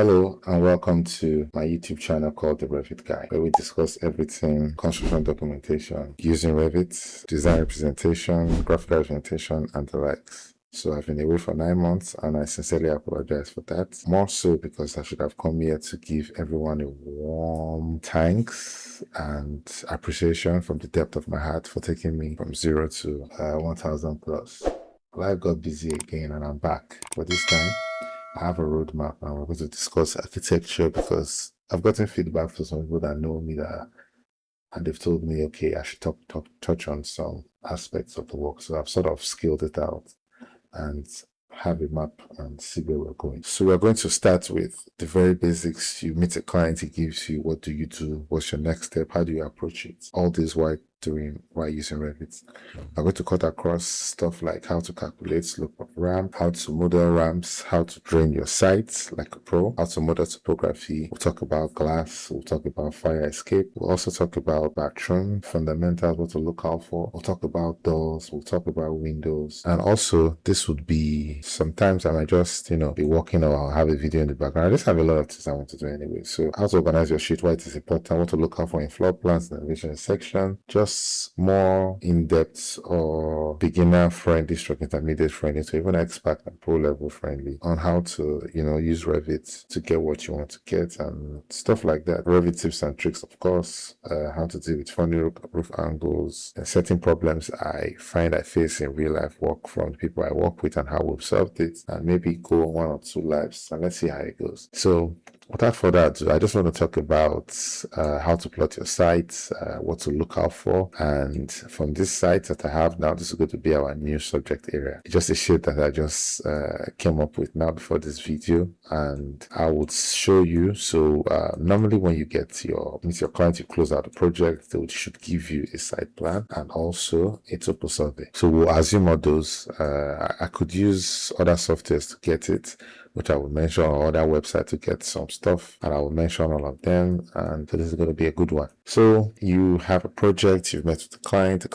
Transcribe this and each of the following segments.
Hello and welcome to my YouTube channel called The Revit Guy, where we discuss everything construction documentation using Revit, design representation, graphical representation, and the likes. So I've been away for 9 months and I sincerely apologize for that. More so because I should have come here to give everyone a warm thanks and appreciation from the depth of my heart for taking me from 0 to 1000 plus. Life got busy again and I'm back. But this time, I have a roadmap and we're going to discuss architecture because I've gotten feedback from some people that know me and they've told me, okay, I should touch on some aspects of the work. So I've sort of scaled it out and have a map and see where we're going. So we're going to start with the very basics. You meet a client, he gives you, what do you do? What's your next step? How do you approach it? All this while using Revit. I'm going to cut across stuff like how to calculate slope of ramp, how to model ramps, how to drain your sites like a pro, how to model topography. We'll talk about glass, we'll talk about fire escape. We'll also talk about bathroom fundamentals, what to look out for. We'll talk about doors, we'll talk about windows. And also this would be, sometimes I might just, be walking or I'll have a video in the background. I just have a lot of things I want to do anyway. So how to organize your sheet, why it is important, what to look out for in floor plans, navigation section, just more in-depth or beginner-friendly stroke intermediate-friendly to even expert and pro-level friendly on how to, use Revit to get what you want to get and stuff like that. Revit tips and tricks, of course, how to deal with funny roof angles, and certain problems I find I face in real-life work from the people I work with and how we've solved it, and maybe go on 1 or 2 lives and let's see how it goes. So without further ado, I just want to talk about how to plot your site, what to look out for. And from this site that I have now, this is going to be our new subject area. It's just a sheet that I just came up with now before this video, and I would show you. So normally when you meet your client, you close out the project, they should give you a site plan and also a topo survey. So we'll assume all those. I could use other softwares to get it, which I will mention on other website to get some stuff, and I will mention all of them, and so this is going to be a good one. So you have a project, you've met with the client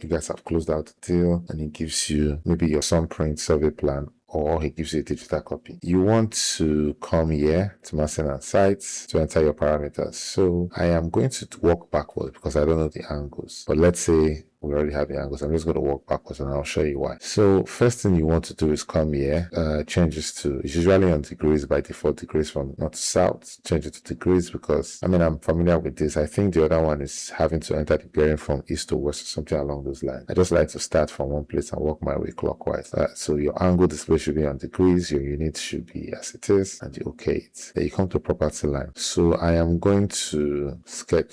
you guys have closed out the deal, and he gives you maybe your thumbprint survey plan, or he gives you a digital copy. You want to come here to Master and Sites to enter your parameters. So I am going to walk backwards because I don't know the angles, but let's say we already have the angles. I'm just going to walk backwards and I'll show you why. So first thing you want to do is come here, changes to, it's usually on degrees by default, degrees from north to south. Change it to degrees because, I'm familiar with this. I think the other one is having to enter the bearing from east to west or something along those lines. I just like to start from one place and work my way clockwise. So your angle display should be on degrees, your unit should be as it is, and you okay it. Then you come to property line. So I am going to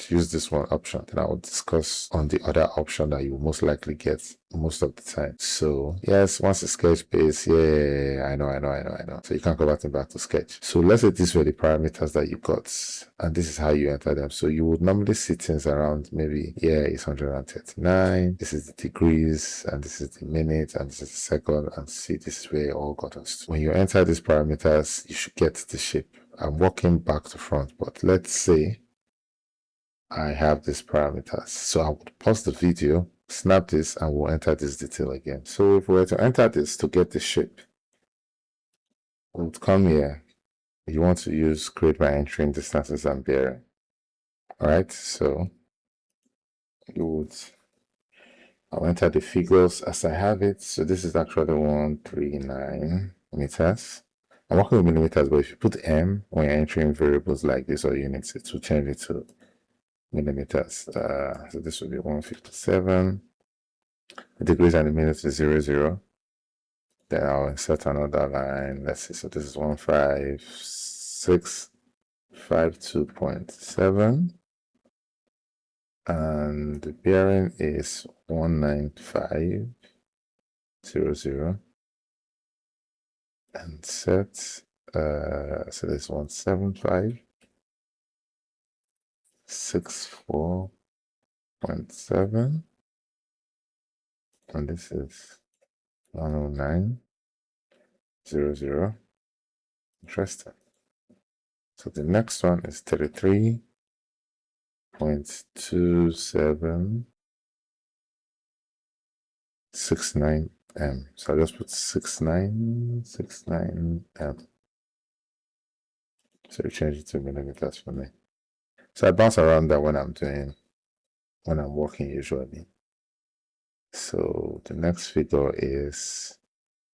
use this one option, then I will discuss on the other option that you will most likely get most of the time. So yes, once the sketch base, yeah, I know. So you can't go back to sketch. So let's say these were the parameters that you got, and this is how you enter them. So you would normally see things around maybe, it's 139, this is the degrees, and this is the minute, and this is the second, and see, this is where it all got us to. When you enter these parameters, you should get the shape. I'm walking back to front, but let's say I have these parameters. So I would pause the video, snap this, and we'll enter this detail again. So if we were to enter this to get the shape, we would come here. You want to use create by entering distances and bearing. Alright, so I'll enter the figures as I have it. So this is actually 139 meters. I'm working with millimeters, but if you put M when you're entering variables like this or units, it will change it to millimeters. So this will be 157. The degrees and the minutes is 00. Then I'll insert another line. Let's see. So this is 15652.7. And the bearing is 19500. And set, so this 17564.7. And this is 10900. Interesting. So the next one is 33.2769 M. So I'll just put 69M. So we change it to millimeters for me. So I bounce around that when I'm working usually. So the next figure is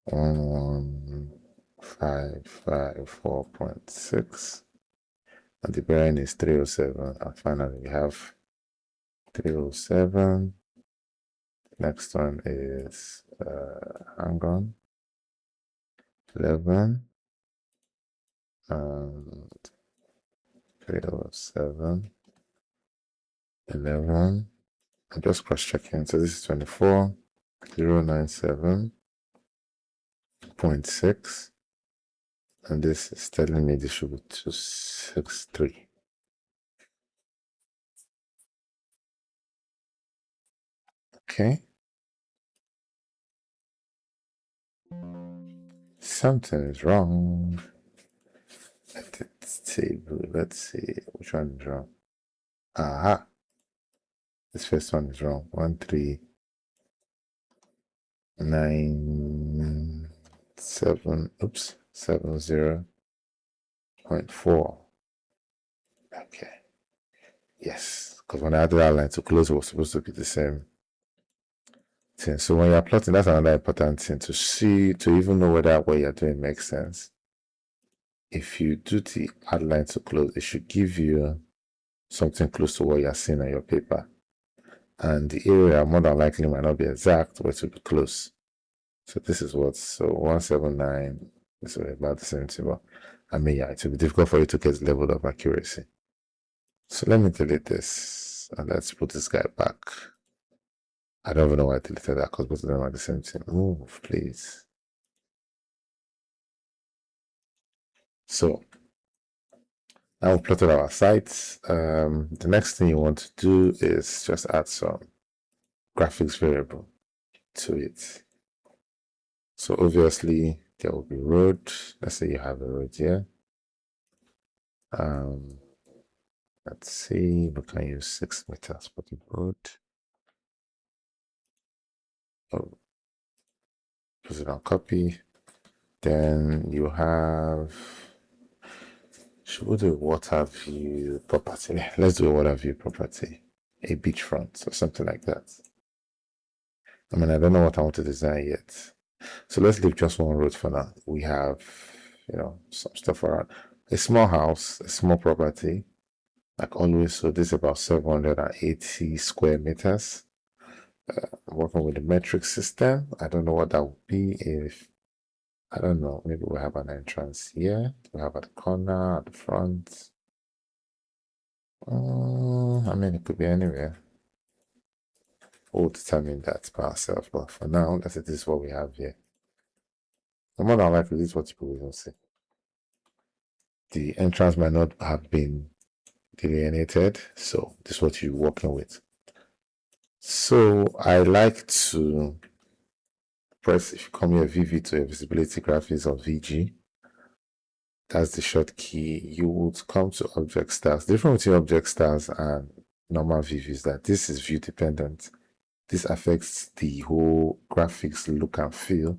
11554.6. And the bearing is 307. And finally we have 307. Next one is hang on. 11 and 307. 11. I'm just cross-checking. So this is 24,097.6. And this is telling me this should be 263. Okay. Something is wrong. Let's see which one is wrong. Aha. This first one is wrong. 1397. Oops. 70.4. Okay. Yes. Because when I added that line to close, it was supposed to be the same thing. So when you're plotting, that's another important thing to see, to even know whether what you're doing makes sense. If you do the add line to close, it should give you something close to what you're seeing on your paper. And the area more than likely might not be exact, but it will be close. So this is what, so 179 is about the same thing. But I mean, yeah, it will be difficult for you to get the level of accuracy. So let me delete this and let's put this guy back. I don't even know why I deleted that because both of them are the same thing. Move, please. So now we've plotted our sites. The next thing you want to do is just add some graphics variable to it. So obviously there will be road. Let's say you have a road here. Let's see, we can use 6 meters for the road. Oh, put it on copy. Then you have, should we do a water view property? Let's do a water view property, a beachfront or something like that. I mean, I don't know what I want to design yet. So let's leave just one road for now. We have, some stuff around. A small house, a small property, like always. So this is about 780 square meters. I'm working with the metric system. I don't know what that would be if, I don't know, maybe we'll have an entrance here. We have at the corner, at the front. I mean, it could be anywhere. We'll determine that by ourselves. But for now, let's say this is what we have here. The more than likely, this is what people will see. The entrance might not have been delineated, so this is what you're working with. So I like to press, if you come here, VV to your visibility graphics or VG. That's the short key. You would come to object styles. The difference between object styles and normal VV is that this is view dependent. This affects the whole graphics look and feel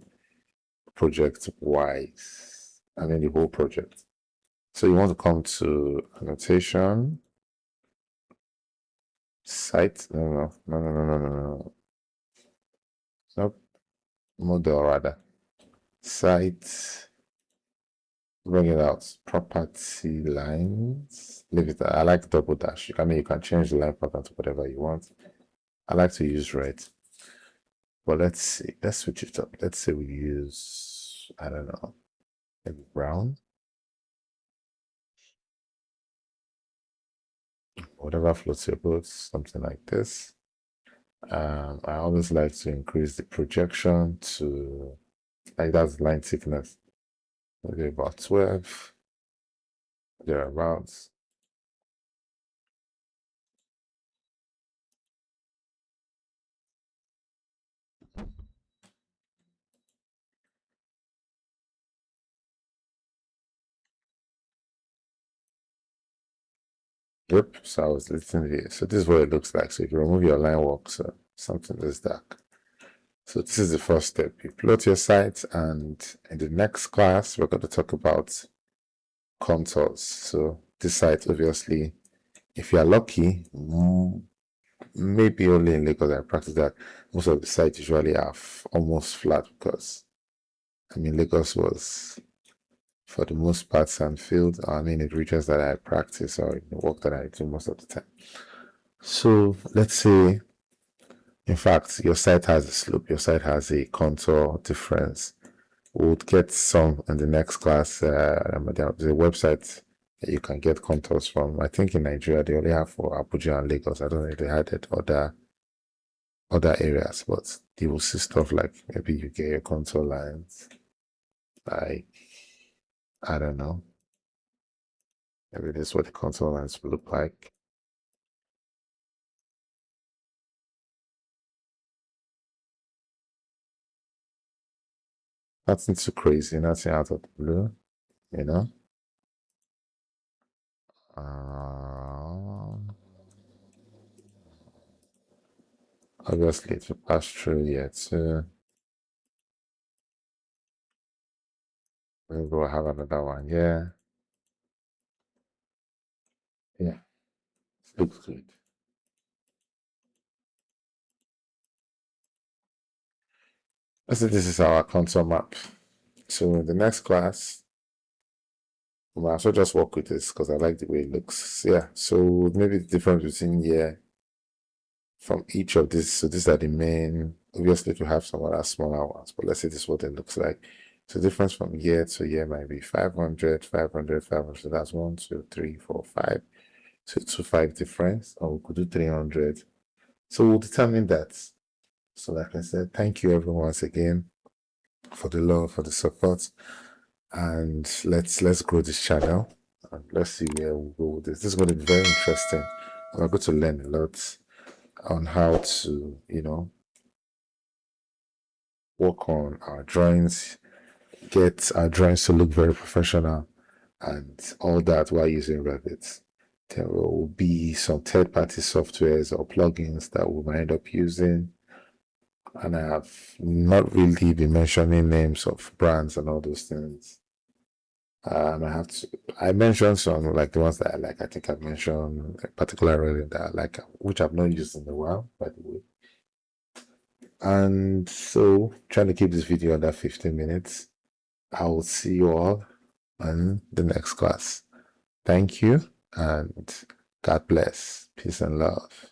project wise. I mean the whole project. So you want to come to annotation, site, no. Nope, model rather. Site, bring it out, property lines, leave it. I like double dash. I mean, you can change the line pattern to whatever you want. I like to use red, but let's see, let's switch it up. Let's say we use, I don't know, maybe brown. Whatever floats your boat, something like this. I always like to increase the projection to, like that's line thickness, maybe about 12, thereabouts. Yep, so I was listening here. So this is what it looks like. So if you remove your line work, so something this dark. So this is the first step. You plot your site, and in the next class, we're going to talk about contours. So this site, obviously, if you are lucky, maybe only in Lagos I practice that. Most of the sites usually have almost flat because I mean Lagos was for the most part sandfield. I mean in regions that I practice or in the work that I do most of the time. So let's say in fact your site has a slope, your site has a contour difference. We'll get some in the next class. There's a website that you can get contours from. I think in Nigeria they only have for Abuja and Lagos. I don't know if they had it other areas, but you will see stuff like maybe you get your contour lines, like I don't know, maybe this is what the contour lines will look like. Nothing too crazy, nothing out of the blue, you know. Uh, Obviously, it will pass through here too. We'll have another one, yeah. Yeah, it looks good. So this is our contour map. So in the next class, we might also just work with this because I like the way it looks. Yeah, so maybe the difference between here from each of these. So these are the main, obviously to have some other smaller ones, but let's say this is what it looks like. So the difference from year to year might be 500, 500, 500. So that's 1, 2, 3, 4, 5. So 2, 5 difference, or we could do 300. So we'll determine that. So like I said, thank you everyone once again for the love, for the support, and let's grow this channel and let's see where we'll go with this. This is going to be very interesting. We're going to learn a lot on how to, work on our drawings, get our drawings to look very professional, and all that while using Revit. There will be some third-party softwares or plugins that we might end up using. And I have not really been mentioning names of brands and all those things. I mentioned some like the ones that I like. I think I've mentioned a particular Revit that I like, which I've not used in a while, by the way. And so trying to keep this video under 15 minutes. I will see you all in the next class. Thank you and God bless. Peace and love.